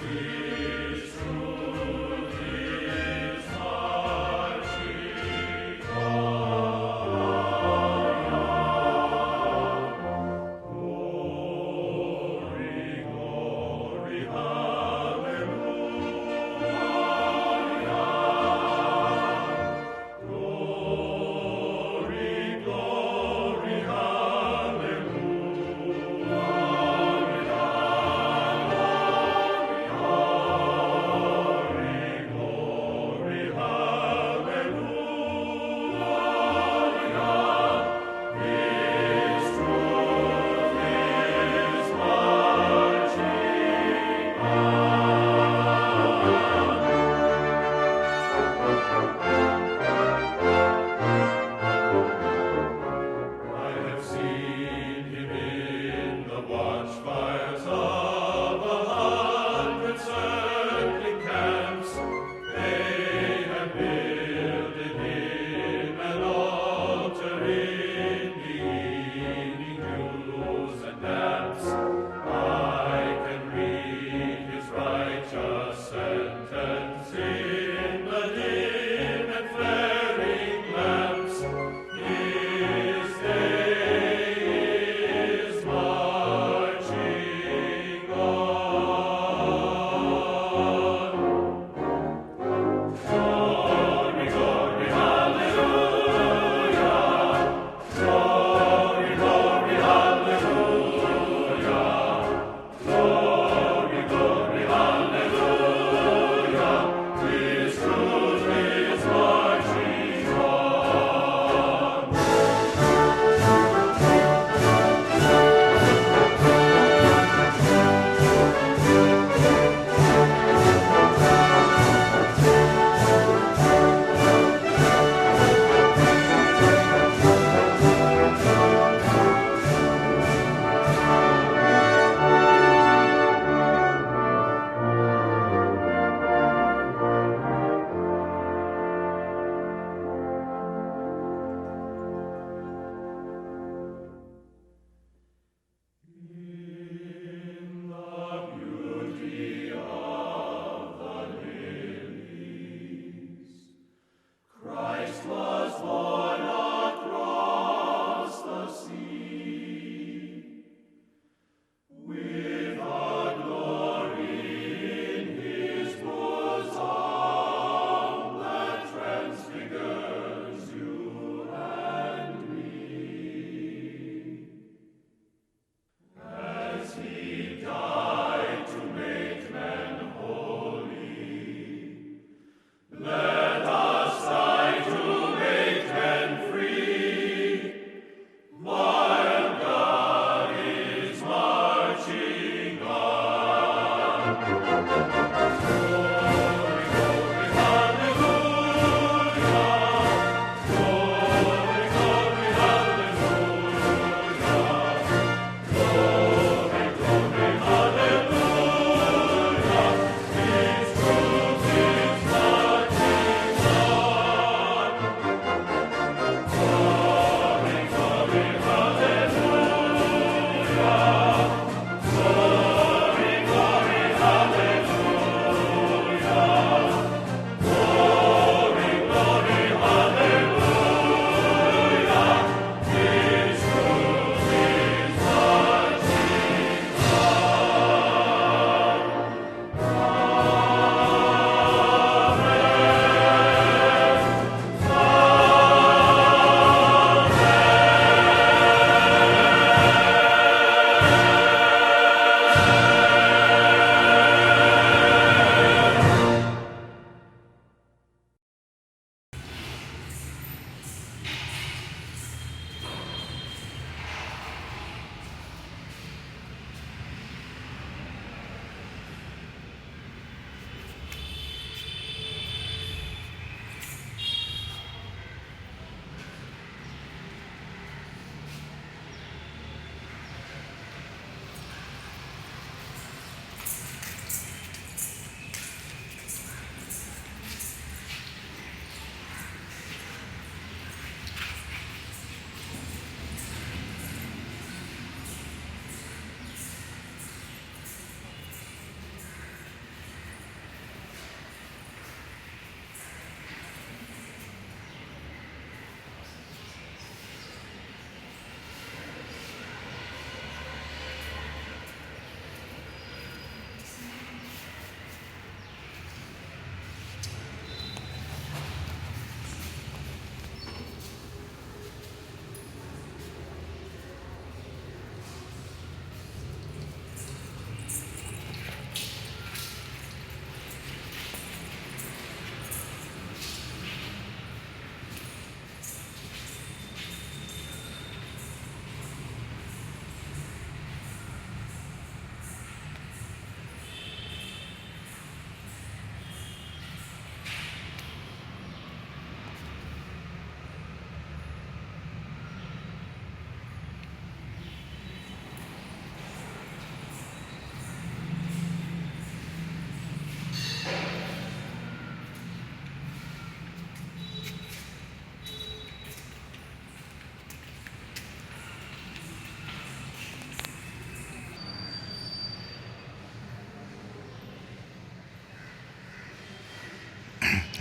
His truth is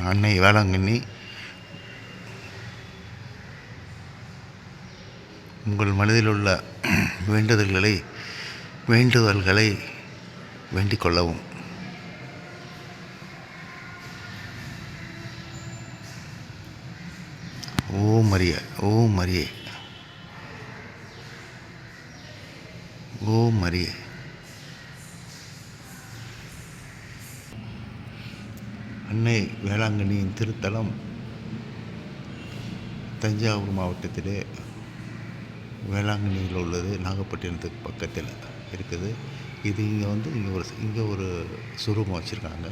அன்னை வேளாங்கண்ணி உங்கள் மனதில் உள்ள வேண்டுதல்களை வேண்டிக் கொள்ளவும். ஓம் மரியே, ஓம் மரியே, ஓம் மரியே. அன்னை வேளாங்கண்ணியின் திருத்தலம் தஞ்சாவூர் மாவட்டத்திலே வேளாங்கண்ணியில் உள்ளது. நாகப்பட்டினத்துக்கு பக்கத்தில் இருக்குது. இது இங்கே ஒரு சுரூபம் வச்சுருக்காங்க.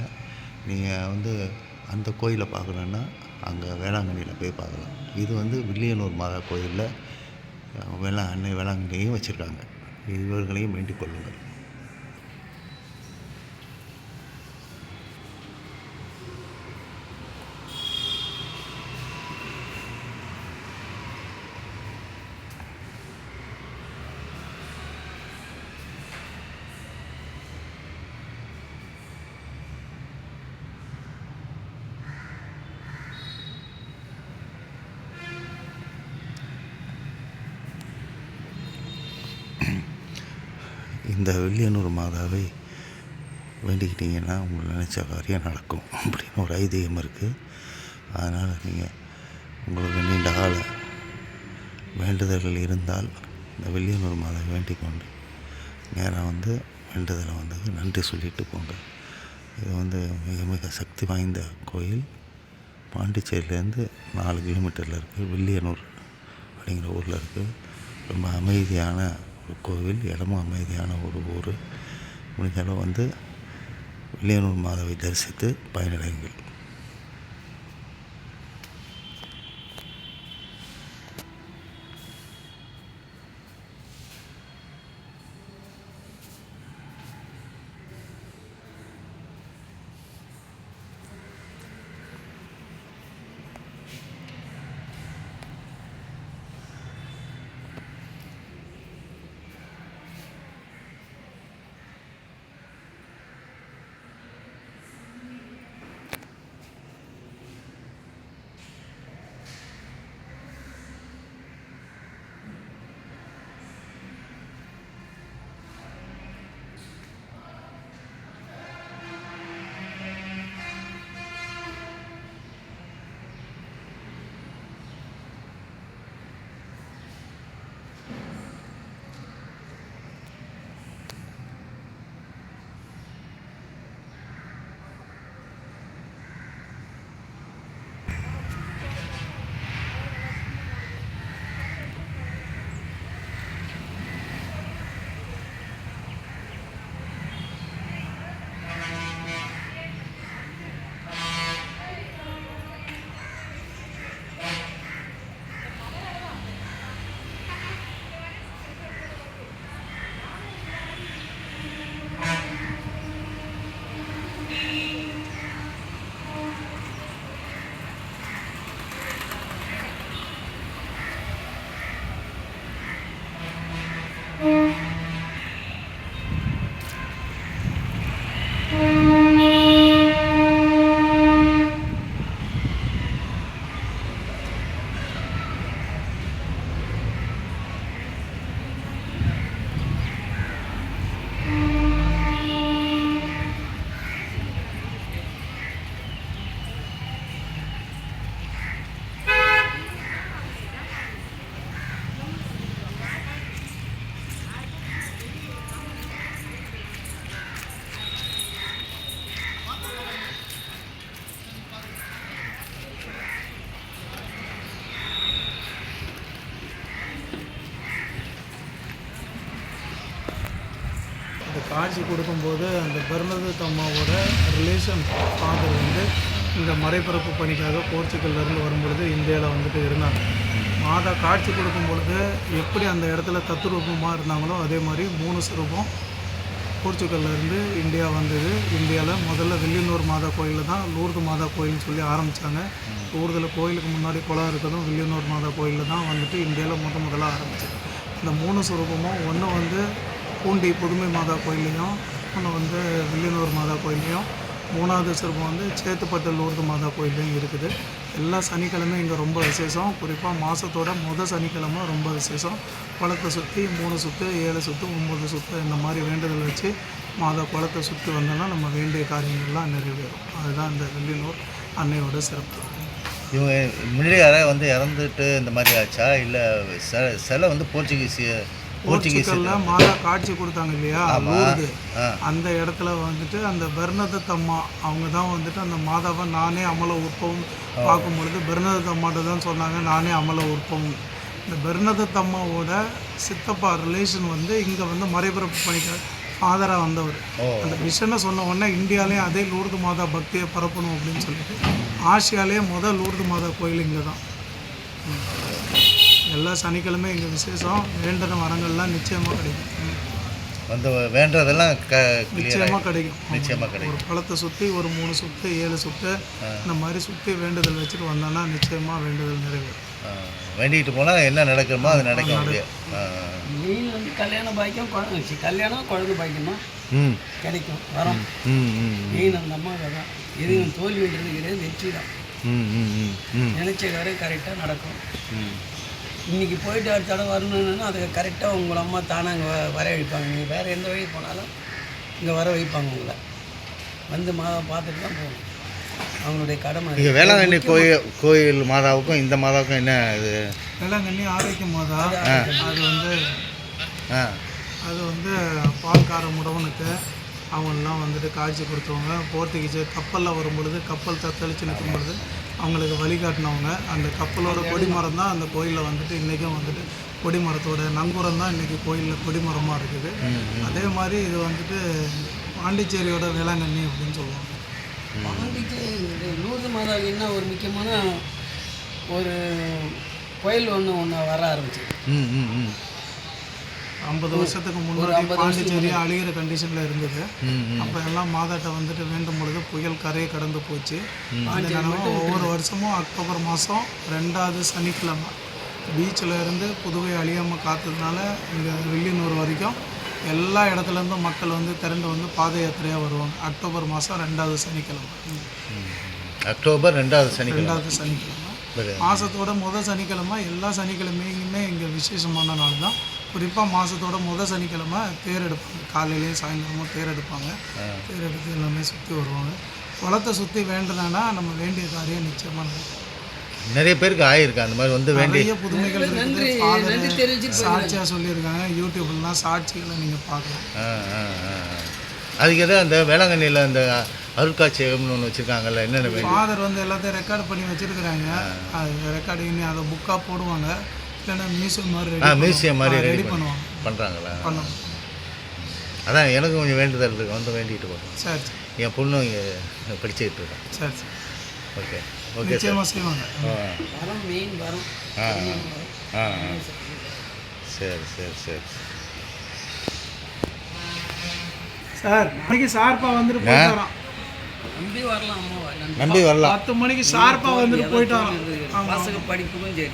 நீங்கள் அந்த கோயிலை பார்க்கணுன்னா அங்கே வேளாங்கண்ணியில் போய் பார்க்கலாம். இது வில்லியனூர் மாதா கோயிலில் அன்னை வேளாங்கண்ணியையும் வச்சுருக்காங்க. இவர்களையும் வேண்டிக் கொள்ளுங்கள். இந்த வில்லியனூர் மாதாவை வேண்டிக்கிட்டிங்கன்னா உங்களை நினச்ச காரியம் நடக்கும் அப்படின்னு ஒரு ஐதீகம் இருக்குது. அதனால் நீங்கள் உங்களுக்கு நீண்ட கால வேண்டுதல்கள் இருந்தால் இந்த வில்லியனூர் மாதாவை வேண்டிக் கொண்டு நேராக வேண்டுதலை நன்றி சொல்லிட்டு போங்க. இது மிக மிக சக்தி வாய்ந்த கோயில். பாண்டிச்சேரியிலேருந்து 4 கிலோமீட்டரில் இருக்குது. வில்லியனூர் அப்படிங்கிற ஊரில் இருக்குது. ரொம்ப அமைதியான ஒரு கோவில், இடமும் அமைதியான ஒரு ஊர். முடிஞ்சளவு வில்லியனூர் மாதாவை தரிசித்து பயனடையுங்கள். அந்த காட்சி கொடுக்கும்போது அந்த பர்னதத் அம்மாவோட ரிலேஷன் ஃபாதர் இந்த மறைபரப்பு பணிக்காக போர்ச்சுகல்லேருந்து வரும்பொழுது இந்தியாவில் இருந்தாங்க. மாதா காட்சி கொடுக்கும் பொழுது எப்படி அந்த இடத்துல தத்துரூபமாக இருந்தாங்களோ அதே மாதிரி 3 சுரூபம் போர்ச்சுகல்லேருந்து இந்தியா வந்தது. இந்தியாவில் முதல்ல வில்லியனூர் மாதா கோயிலில் தான் லூர்து மாதா கோயில்னு சொல்லி ஆரம்பித்தாங்க. லூர்தில் கோயிலுக்கு முன்னாடி குளம் இருக்கிறதும் வில்லியனூர் மாதா கோயிலில் தான் இந்தியாவில் முதலாக ஆரம்பிச்சது. இந்த 3 சுரூபமும் ஒன்று பூண்டி புதுமை மாதா கோயில்லையும், ஒன்று வில்லியனூர் மாதா கோயில்லையும், மூணாவது சிற்பம் வந்து சேத்துப்பட்டு லூர்து மாதா கோயிலையும் இருக்குது. எல்லா சனிக்கிழமையும் இங்கே ரொம்ப விசேஷம். குறிப்பாக மாதத்தோட சனிக்கிழமை ரொம்ப விசேஷம். குளத்தை சுற்றி 3 சுற்று 7 சுற்று 9 சுற்று இந்த மாதிரி வேண்டுதல் வச்சு மாதா குளத்தை சுற்றி வந்தோன்னா நம்ம வேண்டிய காரியங்கள்லாம் நிறைவேறும். அதுதான் இந்த வில்லியனூர் அன்னையோட சிறப்பு. இவங்க முன்னாடி யாராவது வந்து இறந்துட்டு இந்த மாதிரி ஆச்சா, இல்லை சிலை வந்து போர்ச்சுகலில் மாதா காட்சி கொடுத்தாங்க இல்லையா, லூர்து, அந்த இடத்துல வந்துட்டு அந்த பெர்னதத் அம்மா அவங்க தான் வந்துட்டு அந்த மாதாவை நானே அமல உற்பவம் பார்க்கும் பொழுது பெர்னதத் அம்மாட்ட தான் சொன்னாங்க நானே அமல உற்பவம். இந்த பெர்னதத் அம்மாவோட சித்தப்பா ரிலேஷன் வந்து இங்கே வந்து மறைபரப்பு பணிக்க ஃபாதராக வந்தவர். அந்த மிஷனை சொன்ன உடனே இந்தியாவிலேயும் அதே லூர்து மாதா பக்தியை பரப்பணும் அப்படின்னு சொல்லிட்டு ஆசியாலேயே லூர்து மாதா கோயில் இங்கே தான். எல்லா சனிக்கிழமையும் இங்கே விசேஷம். வேண்டின வரங்கள்லாம் நிச்சயமாக கிடைக்கும். வந்து வேண்டதெல்லாம் நிச்சயமாக கிடைக்கும். கிடைக்கும். ஒரு குளத்தை சுற்றி ஒரு 3 சுற்று 7 சுற்று இந்த மாதிரி சுற்றி வேண்டுதல் வச்சுட்டு வந்தோன்னா நிச்சயமாக வேண்டுதல் நிறைவேறும். வேண்டிகிட்டு போனால் என்ன நடக்குமோ அது நடக்க முடியும். மெயின் வந்து கல்யாண பாக்கியம், கல்யாணம் குழந்தை பாக்கியமா கிடைக்கும் வரோம். மெயின் அந்த அம்மா தான். எதுவும் தோல்வின்றது கிடையாது, வெற்றி தான். நினைச்ச வரை கரெக்டாக நடக்கும். இன்றைக்கி போயிட்டு அடுத்த தடவை வரணுன்னா அதுக்கு கரெக்டாக உங்களை அம்மா தானே அங்கே வர வைப்பாங்க. நீங்கள் வேறு எந்த வழி போனாலும் இங்கே வர வைப்பாங்க. உங்களை வந்து மாதா பார்த்துட்டு தான் போகணும். அவங்களுடைய கடமை. இங்கே வேளாங்கண்ணி கோயில் மாதாவுக்கும் இந்த மாதாவுக்கும் என்ன இது? வேளாங்கண்ணி ஆரோக்கிய மாதா. அது வந்து பால்கார முடவனுக்கு அவங்களெலாம் வந்துட்டு காட்சி கொடுத்தவங்க. போர்த்துகீஸ் கப்பலில் வரும்பொழுது கப்பல் தத்தளிச்சு நிற்கும் பொழுது அவங்களுக்கு வழிகாட்டினவங்க. அந்த கப்பலோட கொடிமரம் தான் அந்த கோயிலில் வந்துட்டு இன்றைக்கும் வந்துட்டு கொடிமரத்தோட நங்கூரம் தான் இன்றைக்கி கோயிலில் கொடிமரமாக இருக்குது. அதே மாதிரி இது வந்துட்டு பாண்டிச்சேரியோட வேளாங்கண்ணி அப்படின்னு சொல்லுவாங்க. பாண்டிச்சேரி லூர்து மாதாவுக்கு என்ன ஒரு முக்கியமான ஒரு கோயில் ஒன்று வர ஆரம்பிச்சு. 50 வருஷத்துக்கு முன்னாடி பாண்டிச்சேரி அழிகிற கண்டிஷனில் இருந்தது. அப்போ எல்லாம் மாதாட்ட வந்துட்டு வேண்டும் பொழுது புயல் கரையை கடந்து போச்சு. அந்த நிலவும் ஒவ்வொரு வருஷமும் அக்டோபர் மாதம் 2வது சனிக்கிழமை பீச்சில் இருந்து புதுவை அழியாமல் காத்ததுனால இங்கே வில்லியனூர் வரைக்கும் எல்லா இடத்துலேருந்தும் மக்கள் வந்து திரண்டு வந்து பாத யாத்திரையாக வருவாங்க. அக்டோபர் மாதம் 2வது சனிக்கிழமை. அக்டோபர் 2வது சனிக்கிழமை மாதத்தோட சனிக்கிழமை. எல்லா சனிக்கிழமையுமே இங்கே விசேஷமான நாள் தான். குறிப்பாக மாதத்தோட சனிக்கிழமை தேர் எடுப்பாங்க. காலையிலேயும் சாயந்தரமும் தேர் எடுப்பாங்க. தேர் எடுத்து எல்லாமே சுற்றி வருவாங்க. குளத்தை சுற்றி வேண்டுனா நம்ம வேண்டிய காரியம் நிச்சயமாக நடக்கும். நிறைய பேருக்கு ஆகிருக்கு அந்த மாதிரி வந்து நிறைய புதுமைகள் இருக்குது. சாட்சியாக சொல்லியிருக்காங்க. யூடியூப்லாம் சாட்சிகளை நீங்கள் பார்க்கலாம். அதுக்கு எதாவது அந்த வேளாங்கண்ணியில் அந்த அருட்காட்சியகம்னு ஒன்று வச்சுருக்காங்கல்ல, என்னென்ன ஃபாதர் வந்து எல்லாத்தையும் ரெக்கார்ட் பண்ணி வச்சுருக்குறாங்க. அது ரெக்கார்டு பண்ணி அதை புக்காக போடுவாங்க. இல்லைன்னா மியூசியம் மாதிரி ரெடி பண்ணுறாங்களா? அதான் எனக்கு கொஞ்சம் வேண்டுதல் இருக்குது, வந்து வேண்டிகிட்டு போகிறோம். சரி. என் பொண்ணும் இங்கே படிச்சுக்கிட்டு இருக்கேன். சரி சரி. ஓகே நிச்சயமாக செய்வாங்க. சரி சரி சரி சார். மணிக்கு ஷார்ப்பாக வந்துட்டு போயிட்டு வரோம். நம்பி வரலாம். 10 மணிக்கு ஷார்ப்பாக வந்துட்டு போயிட்டு வரோம். பசங்க படிப்புக்கும் சரி,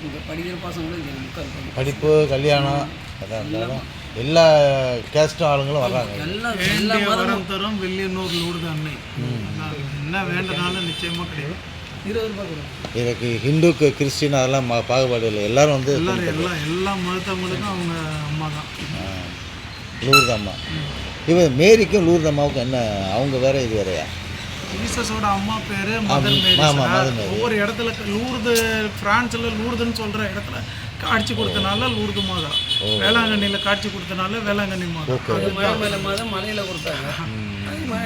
இங்கே படிக்கிற பசங்களும் சரி, முக்கால் படிப்பு கல்யாணம் அதான் இருந்தாலும் எல்லா கேஸ்டும் ஆளுங்களும் வர்றாங்க. எல்லாம் வரம் தரும் வில்லியனூர் லூர்து அன்னை. என்ன வேண்டனாலும் நிச்சயமாக கிடைக்கும். 20 ரூபாய் கொடுக்கும். இதுக்கு ஹிந்துக்கு கிறிஸ்டின் அதெல்லாம் பாகுபாடு இல்லை. எல்லாரும் வந்து எல்லா மதத்தவங்களுக்கும் அவங்க அம்மா தான் லூர்து அம்மா. இவன் மேரிக்கும் லூர்து அம்மாவுக்கும் என்ன, அவங்க வேற இது வேறையா? ஜீசஸோட அம்மா பேர் மதர் மேரி. ஒவ்வொரு இடத்துல லூர்து, பிரான்ஸில் லூர்துன்னு சொல்கிற இடத்துல காட்சி கொடுத்தனால லூர்து மாதா, வேளாங்கண்ணியில் காட்சி கொடுத்தனால வேளாங்கண்ணி மாதா, மலையில் கொடுத்தாங்க,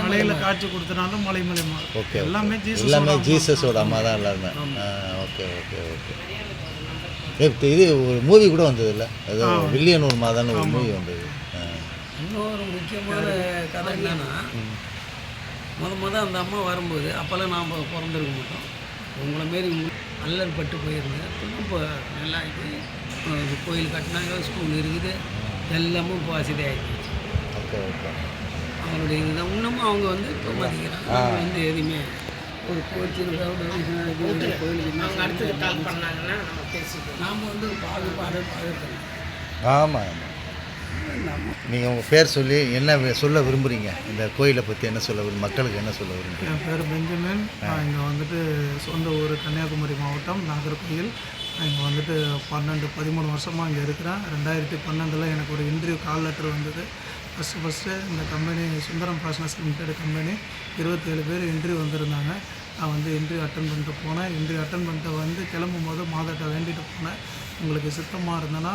மலையில் காட்சி கொடுத்தனால மலைமலை மாதா. ஓகே, எல்லாமே ஜீசஸோட அம்மா தான் எல்லாருமே. Okay okay okay. இது ஒரு மூவி கூட வந்தது இல்லை, அது வில்லியனூர் மாதான்னு ஒரு மூவி வந்தது. இன்னொரு முக்கியமான கதை என்னன்னா, அந்த அம்மா வரும்போது அப்போல்லாம் நாம் பிறந்திருக்க மாட்டோம். உங்களை மாரி அல்லல் பட்டு போயிருந்தேன். இப்போ நல்லா ஆகிட்டு கோயில் கட்டினாங்க, ஸ்கூல் இருக்குது, எல்லாமும் இப்போ வசதி ஆகிடுச்சு. Okay okay. அவங்களுடைய இதுதான் இன்னமும் அவங்க வந்து இப்போ மதிக்கிறாங்க. அவங்க வந்து எதுவுமே ஒரு கோச்சிங் கோயிலுக்கு அடுத்தது கால் பண்ணாங்கன்னா நாம் வந்து பாகுபாடு பாதுகாக்கணும். ஆமாம் ஆமாம். நீங்கள் உங்கள் பேர் சொல்லி என்ன சொல்ல விரும்புகிறீங்க, இந்த கோயிலை பற்றி என்ன சொல்ல மக்களுக்கு என்ன சொல்ல விரும்புகிறீங்க? என் பேர் பெஞ்சமின். நான் இங்கே வந்துட்டு சொந்த ஊர் கன்னியாகுமரி மாவட்டம் நாகர்கோயில். நான் இங்கே வந்துட்டு 13 வருஷமாக இங்கே இருக்கிறேன். 2012 எனக்கு ஒரு இன்டர்வியூ கால் லெட்டர் வந்தது. ஃபஸ்ட்டு இந்த கம்பெனி சுந்தரம் ஃபாஸ்னஸ் லிமிடெட் கம்பெனி 27 பேர் இன்டர்வியூ வந்திருந்தாங்க. நான் வந்து இன்டர்வியூ அட்டன் பண்ணிட்டு போனேன். இன்டர்வியூ அட்டன் பண்ணிட்டு வந்து கிளம்பும்போது மாதாட்ட வேண்டிட்டு போனேன், உங்களுக்கு சித்தமாக இருந்தேன்னா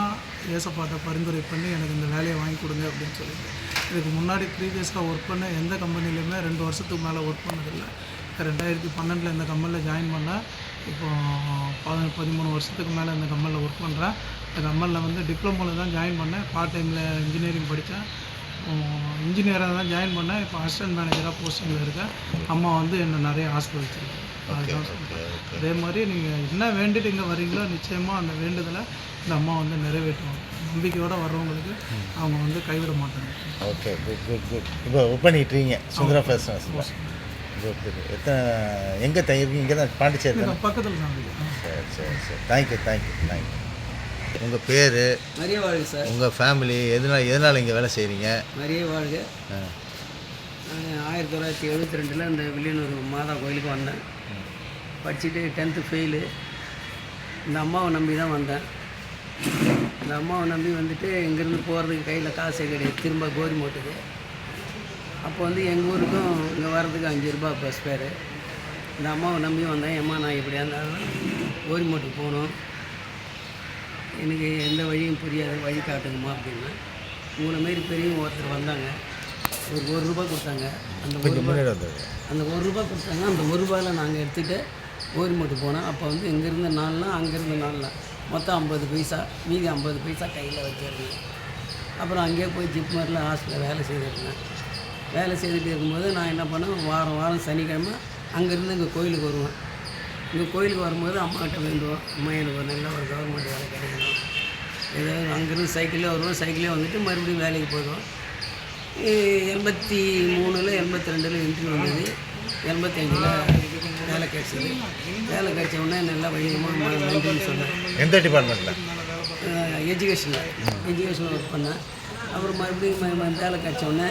ஏசப்பாட்ட பரிந்துரை பண்ணி எனக்கு இந்த வேலையை வாங்கி கொடுங்க அப்படின்னு சொல்லிட்டு. இதுக்கு முன்னாடி ப்ரீவியஸாக ஒர்க் பண்ண எந்த கம்பெனிலையுமே 2 வருஷத்துக்கு மேலே ஒர்க் பண்ணதில்லை. 2012 இந்த கம்பெனியில் ஜாயின் பண்ணேன். இப்போது 13 வருஷத்துக்கு மேலே இந்த கம்பெனியில் ஒர்க் பண்ணுறேன். இந்த கம்பெனியில் வந்து டிப்ளமோவில் தான் ஜாயின் பண்ணேன். பார்ட் டைமில் இன்ஜினியரிங் படித்தேன். இன்ஜினியராக தான் ஜாயின் பண்ணேன். இப்போ அசிஸ்டன்ட் மேனேஜராக போஸ்டிங்கில் இருக்கேன். அம்மா வந்து என்னை நிறைய ஆசீர்வதிச்சிருக்கேன். அதுதான் சொல்கிறேன். அதே மாதிரி நீங்கள் என்ன வேண்டிட்டு இங்கே வரீங்களோ நிச்சயமாக அந்த வேண்டுதலை இந்த அம்மா வந்து நிறைவேற்றுவாங்க. நம்பிக்கையோடு வர்றவங்களுக்கு அவங்க வந்து கைவிட மாட்டாங்க. Okay, good good good. இப்போ ஒர்க் பண்ணிட்டுருக்கீங்க சுந்தரா ஃபேஷன்ஸ். Good good. எங்கே தங்கியிருக்கீங்க? இங்கே தான் பாண்டிச்சேரி தான் பக்கத்தில் தான். சரி சரி சரி. தேங்க்யூ. உங்கள் பேர்? நிறைய வாழ்க சார். உங்கள் ஃபேமிலி எதனால் இங்கே வேலை செய்கிறீங்க? நிறைய வாழ்க. நான் 1972 இந்த வில்லியனூர் மாதா கோயிலுக்கு வந்தேன். படிச்சுட்டு 10th ஃபெயிலு. இந்த அம்மாவை நம்பி தான் வந்தேன். இந்த அம்மாவை நம்பி வந்துட்டு இங்கேருந்து போகிறதுக்கு கையில் காசே கிடையாது, திரும்ப கோரிமோட்டுக்கு. அப்போ வந்து எங்கள் ஊருக்கும் இங்கே வர்றதுக்கு 5 ரூபா பஸ் ஃபேரு. இந்த அம்மாவை நம்பி வந்தேன். அம்மா நான் இப்படியா இருந்தாலும் கோரிமோட்டுக்கு போகணும், எனக்கு எந்த வழியும் புரியாது, வழி காட்டுங்கம்மா அப்படின்னா. உங்களை மாரி பெரியவங்க ஒருத்தர் வந்தாங்க, ஒரு ₹1 கொடுத்தாங்க. அந்த ₹1 கொடுத்தாங்க. அந்த ₹1 நாங்கள் எடுத்துகிட்டு கோரிமோட்டு போனோம். அப்போ வந்து இங்கேருந்து 4 நாள், அங்கேருந்து 4 நாள், மொத்தம் 50 பைசா, மீதி 50 பைசா கையில் வச்சுருந்தேன். அப்புறம் அங்கேயே போய் ஜிப்மரில் ஹாஸ்டலில் வேலை செய்துருந்தேன். வேலை செய்துட்டு இருக்கும்போது நான் என்ன பண்ணேன், வாரம் சனிக்கிழமை அங்கேருந்து இங்கே கோயிலுக்கு வருவேன். இங்கே கோயிலுக்கு வரும்போது அம்மாக்கிட்ட வேண்டுவோம், அம்மா எனக்கு ஒரு நல்ல ஒரு கவர்மெண்ட் வேலை கிடைக்கணும். ஏதாவது அங்கேருந்து சைக்கிளே வருவோம். சைக்கிளே வந்துட்டு மறுபடியும் வேலைக்கு போயிடுவோம். 83 82 இன்டர்வியூ வந்தது. 85 வேலை கிடச்சிது. வேலை கிடச்ச உடனே நல்லா வழிகமாக நன்றின்னு சொன்னேன். எந்த டிபார்ட்மெண்ட்டில்? எஜுகேஷனில் ஒர்க் பண்ணேன். அப்புறம் மறுபடியும் வேலை கிடச்ச உடனே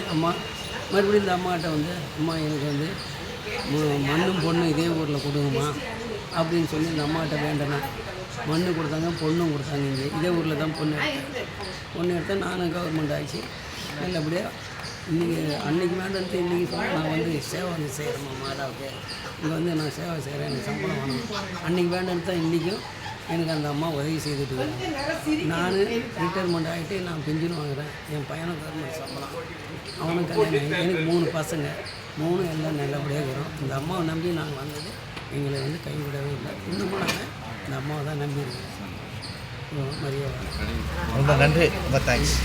மறுபடியும் இந்த அம்மாகிட்ட வந்து, அம்மா எனக்கு வந்து மண்ணும் பொண்ணும் இதே ஊரில் கொடுங்கம்மா அப்படின்னு சொல்லி இந்த அம்மாகிட்ட வேண்டினேன். மண் கொடுத்தாங்க, பொண்ணும் கொடுத்தாங்க. இங்கே இதே ஊரில் தான் பொண்ணு எடுத்தேன். நானும் கவர்மெண்ட் ஆச்சு நல்லபடியாக. இன்றைக்கி அன்றைக்கி வேண்டன்ட்டு இன்றைக்கி சொன்னால் நான் வந்து சேவை வந்து செய்கிறேம்மா மாதாவுக்கு. இங்கே வந்து நான் சேவை செய்கிறேன், எனக்கு சம்பளம் வாங்கணும். அன்றைக்கி வேண்டன்ட்டு தான் இன்றைக்கும் எனக்கு அந்த அம்மா உதவி செய்துட்டு இருக்காங்க. நான் ரிட்டையர்மெண்ட் ஆகிட்டு நான் பென்ஷன் வாங்குகிறேன். என் பையனும் கவர்மெண்ட் சம்பளம், அவனும் கல்யாணம். எனக்கு 3 பசங்க, 3 எல்லாம் நல்லபடியாக இருக்கிறோம். இந்த அம்மாவை நம்பி நாங்கள் வந்தது எங்களை வந்து கைவிடவே இல்லை. இன்னமும் நாங்கள் இந்த அம்மாவை தான் நம்பி இருக்கிறோம். மரியாதை. ரொம்ப நன்றி, ரொம்ப தேங்க்ஸ்.